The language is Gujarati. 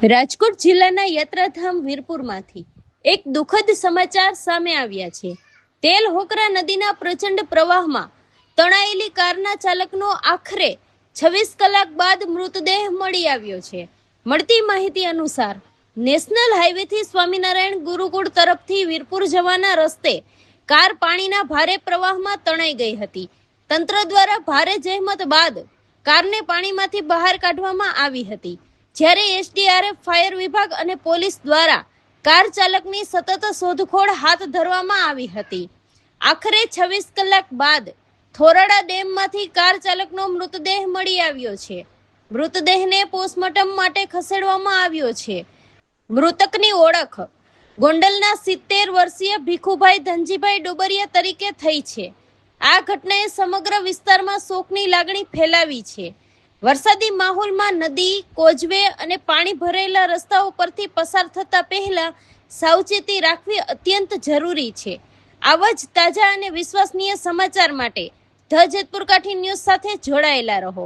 રાજકોટ જિલ્લાના યાત્રાધામ વીરપુરમાંથી એક દુઃખદ સમાચાર સામે આવ્યા છે। તેલ હોકરા નદીના પ્રચંડ પ્રવાહમાં તણાયેલી કારના ચાલકનો આખરે 26 કલાક બાદ મૃતદેહ મળી આવ્યો છે। મળતી માહિતી અનુસાર નેશનલ હાઈવેથી સ્વામિનારાયણ ગુરુકુળ તરફથી વીરપુર જવાના રસ્તે કાર પાણીના ભારે પ્રવાહમાં તણાઈ ગઈ હતી। તંત્ર દ્વારા ભારે જહેમત બાદ કારને પાણીમાંથી બહાર કાઢવામાં આવી હતી, જ્યારે એસડીઆરએફ, ફાયર વિભાગ અને પોલીસ દ્વારા કાર ચાલકની સતત શોધખોળ હાથ ધરવામાં આવી હતી। આખરે 26 કલાક બાદ થોરાડા ડેમમાંથી કાર ચાલકનો મૃતદેહ મળી આવ્યો છે। મૃતદેહને પોસ્ટમોર્ટમ માટે ખસેડવામાં આવ્યો છે। મૃતકની ઓળખ ગોંડલના 70 વર્ષીય ભીખુભાઈ ધનજીભાઈ ડોબરિયા તરીકે થઈ છે। આ ઘટનાએ સમગ્ર વિસ્તારમાં શોકની લાગણી ફેલાવી છે। વરસાદી માહોલમાં નદી, કોઝવે અને પાણી ભરેલા રસ્તાઓ પરથી પસાર થતા પહેલા સાવચેતી રાખવી અત્યંત જરૂરી છે। આવા જ તાજા અને વિશ્વસનીય સમાચાર માટે ધ જેતપુર કાઠી ન્યૂઝ સાથે જોડાયેલા રહો।